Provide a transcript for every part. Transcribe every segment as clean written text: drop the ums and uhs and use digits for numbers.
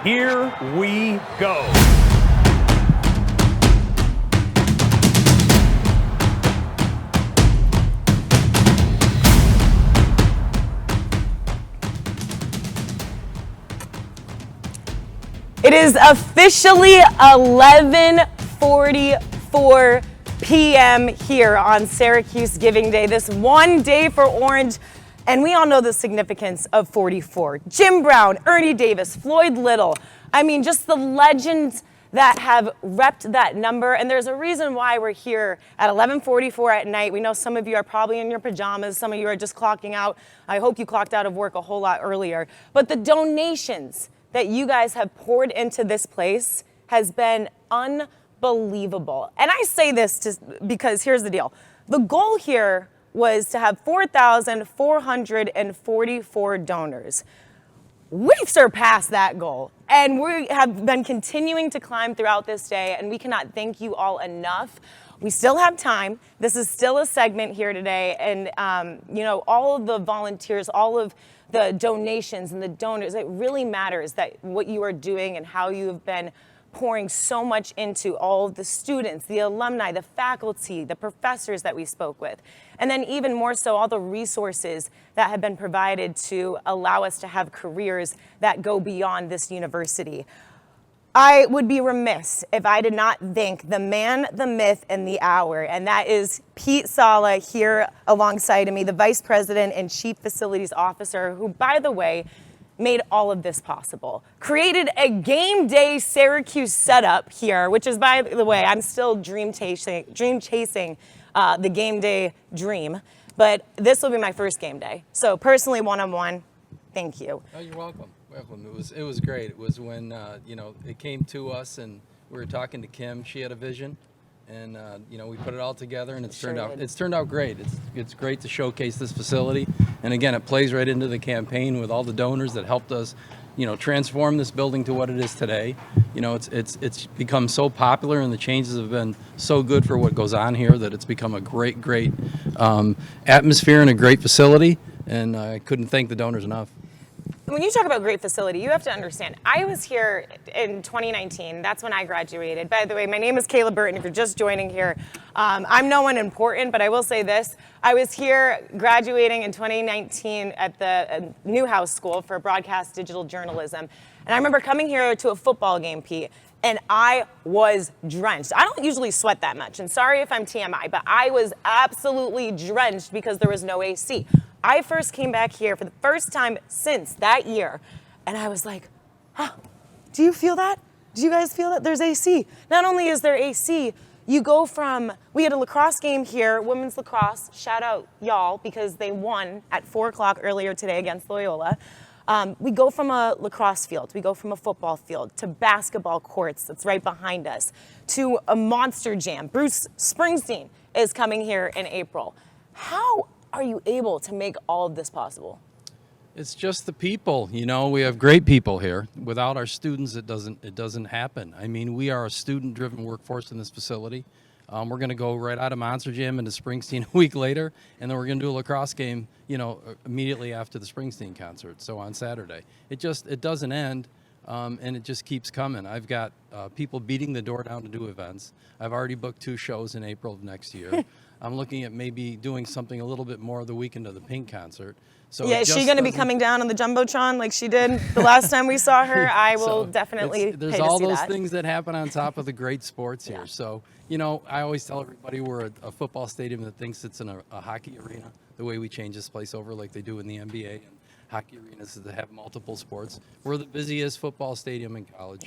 Here we go. It is officially 11:44 p.m. here on Syracuse Giving Day, this one day for Orange. And we all know the significance of 44. Jim Brown, Ernie Davis, Floyd Little. I mean, just the legends that have repped that number. And there's a reason why we're here at 11:44 at night. We know some of you are probably in your pajamas. Some of you are just clocking out. I hope you clocked out of work a whole lot earlier. But the donations that you guys have poured into this place has been unbelievable. And I say this because here's the deal. The goal here was to have 4,444 donors. We've surpassed that goal, and we have been continuing to climb throughout this day, and we cannot thank you all enough. We still have time. This is still a segment here today, and all of the volunteers, all of the donations and the donors, it really matters that what you are doing and how you have been pouring so much into all of the students, the alumni, the faculty, the professors that we spoke with, and then even more so all the resources that have been provided to allow us to have careers that go beyond this university. I would be remiss if I did not thank the man, the myth, and the hour, and that is Pete Sala here alongside of me, the Vice President and Chief Facilities Officer, who, by the way, made all of this possible. Created a game day Syracuse setup here, which is, by the way, I'm still dream chasing the game day dream, but this will be my first game day. So personally, one-on-one, thank you. Oh, you're welcome. It was great. It was when it came to us and we were talking to Kim. She had a vision, and we put it all together, and it's turned out great. It's great to showcase this facility, and again, it plays right into the campaign with all the donors that helped us, transform this building to what it is today. It's become so popular, and the changes have been so good for what goes on here that it's become a great atmosphere and a great facility, and I couldn't thank the donors enough. When you talk about great facility, you have to understand, I was here in 2019. That's when I graduated. By the way, my name is Kayla Burton. If you're just joining here, I'm no one important, but I will say this. I was here graduating in 2019 at the Newhouse School for Broadcast Digital Journalism. And I remember coming here to a football game, Pete, and I was drenched. I don't usually sweat that much, and sorry if I'm TMI, but I was absolutely drenched because there was no AC. I first came back here for the first time since that year, and I was like, do you feel that? Do you guys feel that? There's AC. Not only is there AC, we had a lacrosse game here, women's lacrosse, shout out y'all, because they won at 4 o'clock earlier today against Loyola. We go from a lacrosse field, we go from a football field to basketball courts that's right behind us, to a monster jam. Bruce Springsteen is coming here in April. How are you able to make all of this possible? It's just the people. We have great people here. Without our students, it doesn't happen. I mean, we are a student-driven workforce in this facility. We're going to go right out of Monster Jam into Springsteen a week later, and then we're going to do a lacrosse game, immediately after the Springsteen concert. So on Saturday, it doesn't end, and it just keeps coming. I've got people beating the door down to do events. I've already booked 2 shows in April of next year. I'm looking at maybe doing something a little bit more the weekend of the Pink concert. So yeah, is she going to be coming down on the Jumbotron like she did the last time we saw her? I will definitely there's all those things that happen on top of the great sports here. So, I always tell everybody we're a football stadium that thinks it's in a hockey arena, the way we change this place over like they do in the NBA and hockey arenas that have multiple sports. We're the busiest football stadium in college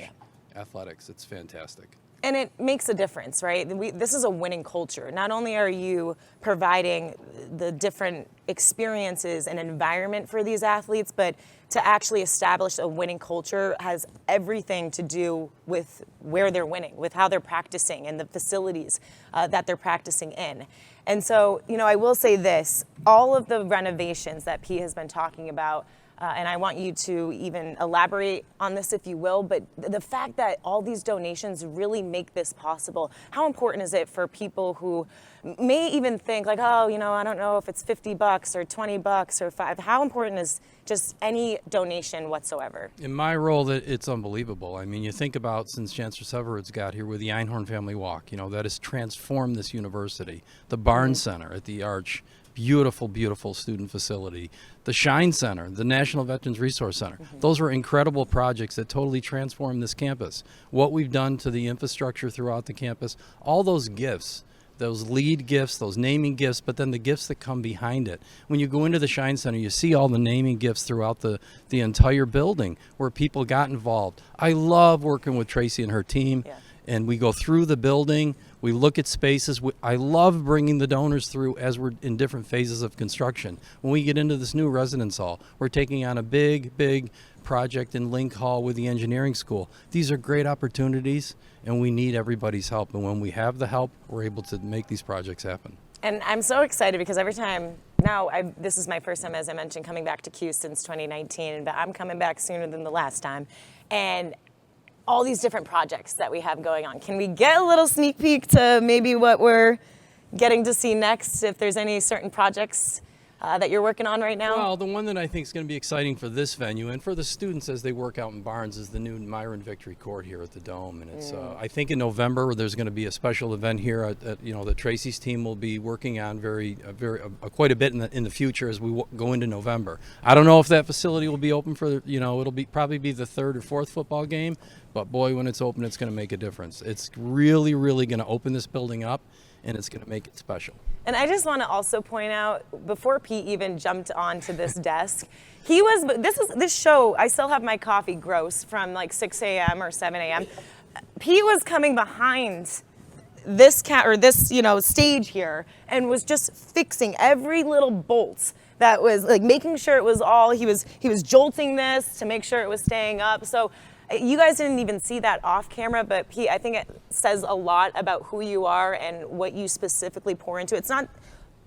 athletics. It's fantastic. And it makes a difference, right? This is a winning culture. Not only are you providing the different experiences and environment for these athletes, but to actually establish a winning culture has everything to do with where they're winning, with how they're practicing and the facilities that they're practicing in. And so, I will say this, all of the renovations that Pete has been talking about, and I want you to even elaborate on this if you will, but the fact that all these donations really make this possible, how important is it for people who may even think like, oh, you know, I don't know if it's $50 or $20 or $5, how important is just any donation whatsoever? In my role, it's unbelievable. I mean, you think about since Chancellor Severance got here with the Einhorn Family Walk, you know, that has transformed this university. The Barnes Center at the Arch, beautiful, beautiful student facility. The Shine Center, the National Veterans Resource Center. Those were incredible projects that totally transformed this campus. What we've done to the infrastructure throughout the campus, all those gifts, those lead gifts, those naming gifts, but then the gifts that come behind it. When you go into the Shine Center, you see all the naming gifts throughout the entire building where people got involved. I love working with Tracy and her team, and we go through the building, we look at spaces. I love bringing the donors through as we're in different phases of construction. When we get into this new residence hall, we're taking on a big, big project in Link Hall with the engineering school. These are great opportunities, and we need everybody's help. And when we have the help, we're able to make these projects happen. And I'm so excited because every time now, this is my first time, as I mentioned, coming back to Q since 2019, but I'm coming back sooner than the last time. And all these different projects that we have going on. Can we get a little sneak peek to maybe what we're getting to see next, if there's any certain projects that you're working on right now? Well, the one that I think is going to be exciting for this venue and for the students as they work out in Barnes is the new Myron Victory Court here at the Dome. And it's, I think in November there's going to be a special event here at you know, that Tracy's team will be working on quite a bit in the future as we go into November. I don't know if that facility will be open for, you know, it'll probably be the third or fourth football game, but boy, when it's open, it's going to make a difference. It's really, really going to open this building up, and it's going to make it special. And I just want to also point out, before Pete even jumped onto this desk, he was, this show, I still have my coffee gross from like 6 a.m. or 7 a.m. Pete was coming behind this stage here and was just fixing every little bolt that was like making sure it was all, he was jolting this to make sure it was staying up. So you guys didn't even see that off camera, but Pete, I think it says a lot about who you are and what you specifically pour into it. It's not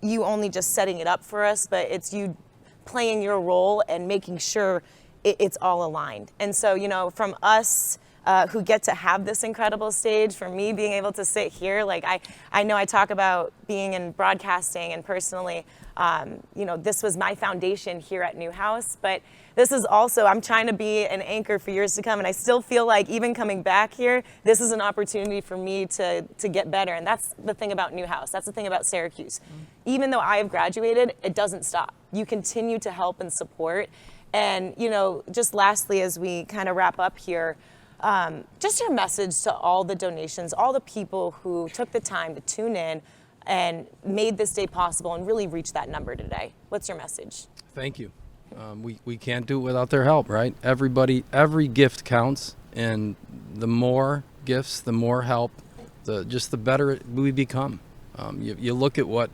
you only just setting it up for us, but it's you playing your role and making sure it's all aligned. And so, you know, from us who get to have this incredible stage, for me being able to sit here, like I know I talk about being in broadcasting and personally, you know, this was my foundation here at Newhouse, but this is also, I'm trying to be an anchor for years to come, and I still feel like even coming back here, this is an opportunity for me to get better, and that's the thing about Newhouse. That's the thing about Syracuse. Even though I have graduated, it doesn't stop. You continue to help and support, and you know, just lastly, as we kind of wrap up here, just your message to all the donations, all the people who took the time to tune in and made this day possible and really reach that number today. What's your message? Thank you. We can't do it without their help, right? Every gift counts, and the more gifts, the more help, the better we become. You look at what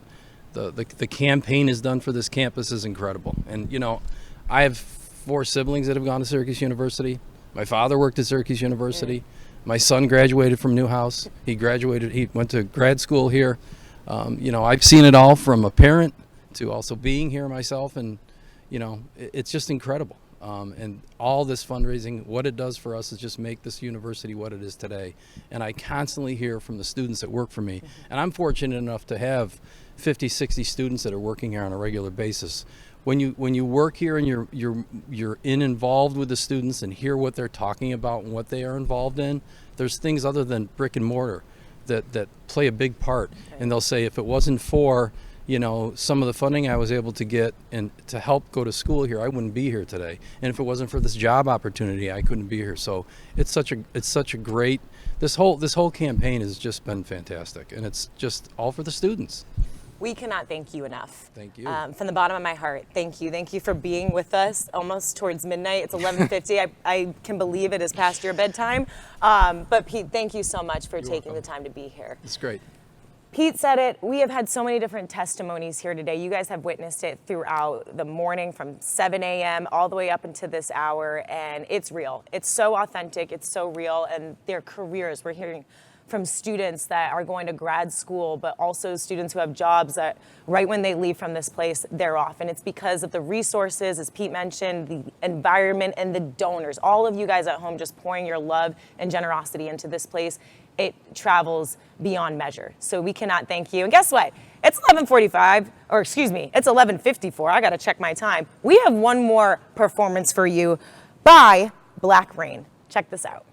the campaign has done for this campus is incredible. And you know, I have 4 siblings that have gone to Syracuse University. My father worked at Syracuse University. My son graduated from Newhouse. He went to grad school here. You know, I've seen it all from a parent to also being here myself, and you know, it's just incredible. And all this fundraising, what it does for us is just make this university what it is today. And I constantly hear from the students that work for me, and I'm fortunate enough to have 50, 60 students that are working here on a regular basis. When you work here and you're involved with the students and hear what they're talking about and what they are involved in, there's things other than brick and mortar that play a big part. And they'll say, if it wasn't for, you know, some of the funding I was able to get and to help go to school here, I wouldn't be here today. And if it wasn't for this job opportunity, I couldn't be here. So it's such a great, this whole campaign has just been fantastic, and it's just all for the students. We cannot thank you enough. Thank you. From the bottom of my heart, thank you. Thank you for being with us almost towards midnight. It's 11:50. I can believe it is past your bedtime. But Pete, thank you so much for taking the time to be here. It's great. Pete said it. We have had so many different testimonies here today. You guys have witnessed it throughout the morning from 7 a.m. all the way up into this hour, and it's real. It's so authentic. It's so real, and their careers, we're hearing from students that are going to grad school, but also students who have jobs that right when they leave from this place, they're off. And it's because of the resources, as Pete mentioned, the environment and the donors. All of you guys at home just pouring your love and generosity into this place. It travels beyond measure. So we cannot thank you. And guess what? It's 11:45, or excuse me, it's 11:54. I gotta check my time. We have one more performance for you by Black Rain. Check this out.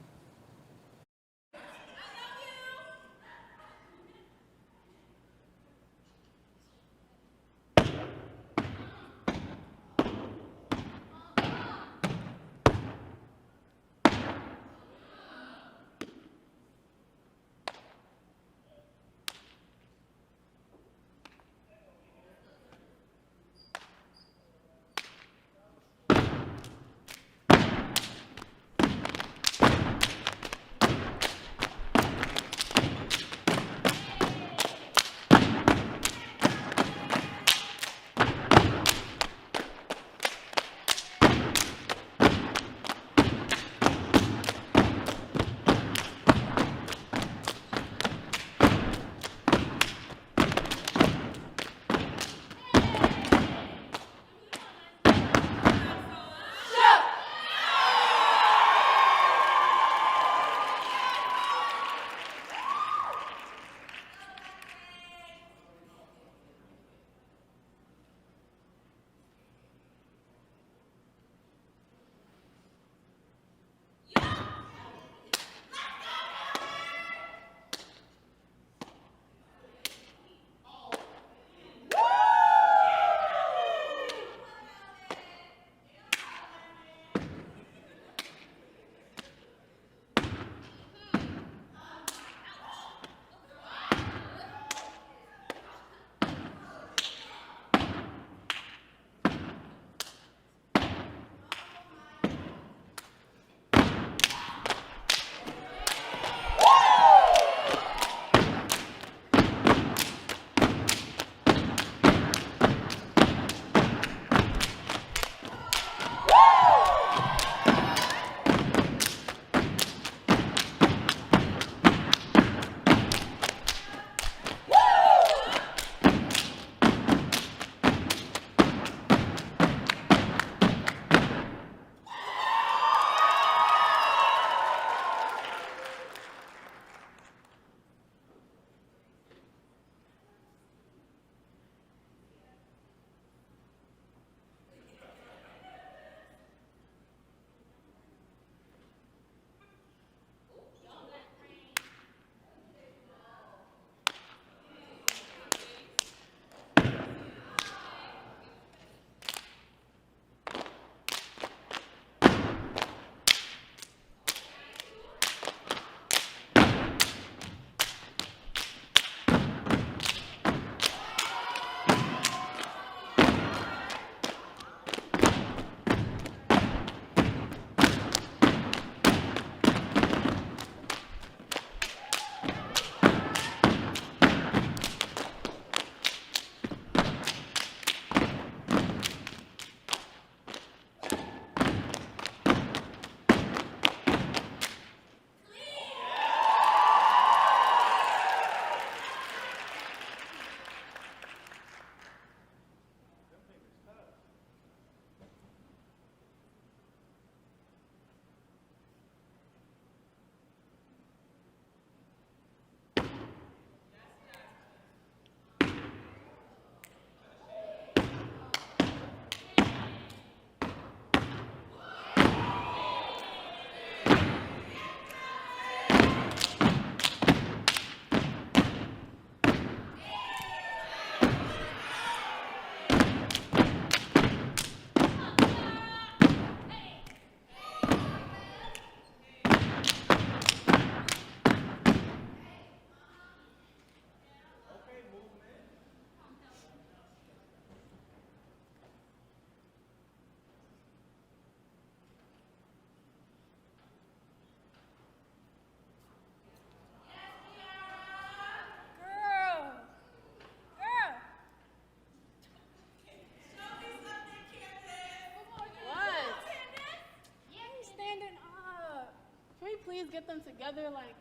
Please get them together, like,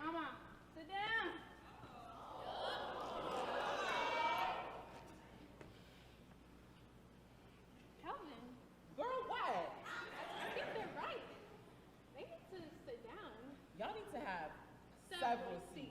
come on. Sit down. Calvin. Girl, what? I think they're right. They need to sit down. Y'all need to have Several seats.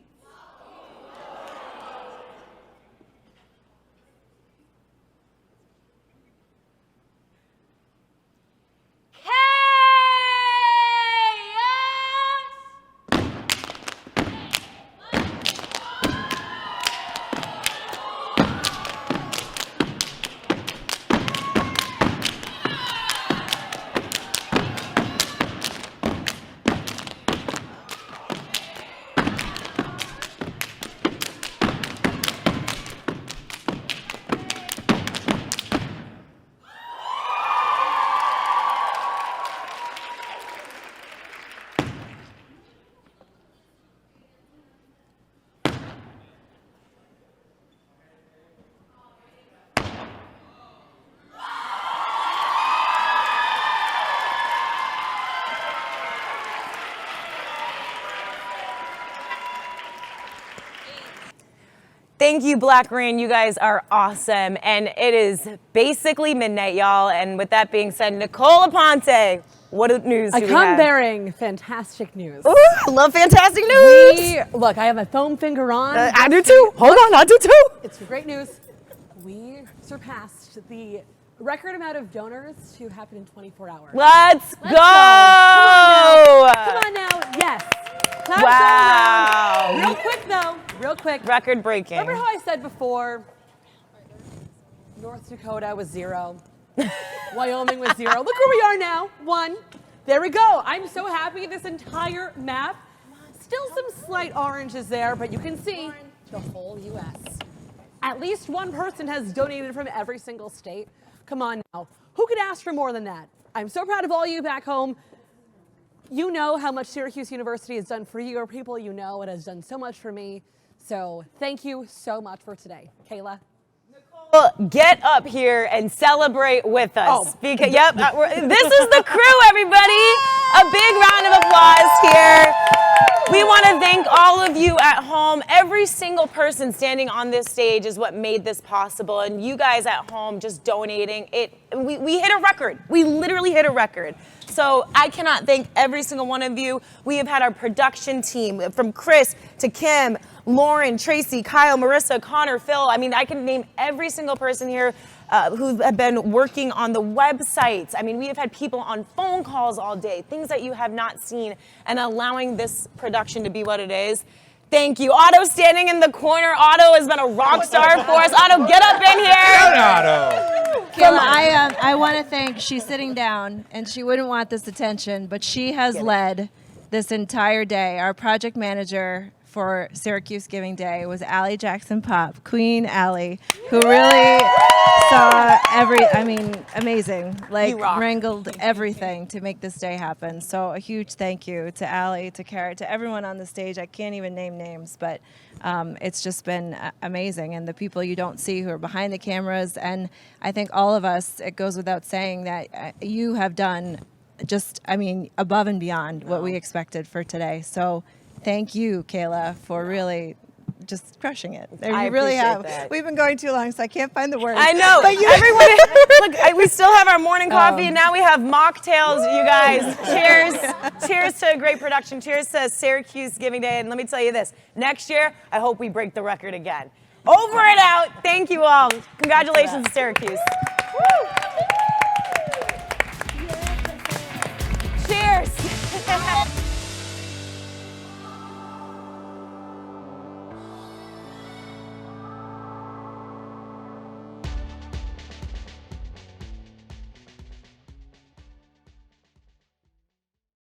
Thank you, Black Rain. You guys are awesome. And it is basically midnight, y'all. And with that being said, Nicole Aponte, what news do we have? I come bearing fantastic news. Ooh, I love fantastic news. Look, I have my foam finger on. I do too. Hold on, I do too. It's great news. We surpassed the record amount of donors to happen in 24 hours. Let's go. Come on now. Yes. Claps Wow. all around. Real quick though. Real quick. Record breaking. Remember how I said before, North Dakota was 0, Wyoming was 0. Look where we are now, 1. There we go. I'm so happy this entire map. Still some slight oranges there, but you can see the whole U.S. At least one person has donated from every single state. Come on now. Who could ask for more than that? I'm so proud of all you back home. You know how much Syracuse University has done for your people. You know it has done so much for me. So thank you so much for today. Kayla. Nicole, get up here and celebrate with us. Oh. Because, yep, this is the crew, everybody. A big round of applause here. We want to thank all of you at home. Every single person standing on this stage is what made this possible. And you guys at home just donating, we hit a record. We literally hit a record. So I cannot thank every single one of you. We have had our production team from Chris to Kim, Lauren, Tracy, Kyle, Marissa, Connor, Phil. I mean, I can name every single person here who have been working on the websites. I mean, we have had people on phone calls all day, things that you have not seen, and allowing this production to be what it is. Thank you. Otto standing in the corner. Otto has been a rock star for us. Otto, get up in here. Good, Otto. Kayla, I want to thank, she's sitting down and she wouldn't want this attention, but she has led this entire day. Our project manager for Syracuse Giving Day was Allie Jackson Pop, Queen Allie, who really saw amazing, like wrangled everything to make this day happen. So a huge thank you to Allie, to Kara, to everyone on the stage. I can't even name names, but it's just been amazing. And the people you don't see who are behind the cameras, and I think all of us, it goes without saying that you have done just, above and beyond what we expected for today. So thank you, Kayla, for really just crushing it. I You really have. appreciate that. We've been going too long, so I can't find the words. I know. But you, Everyone, look, we still have our morning coffee, and now we have mocktails, you guys. Cheers. Cheers to a great production. Cheers to Syracuse Giving Day. And let me tell you this, next year, I hope we break the record again. Over and out. Thank you all. Congratulations to Syracuse. Woo. Cheers.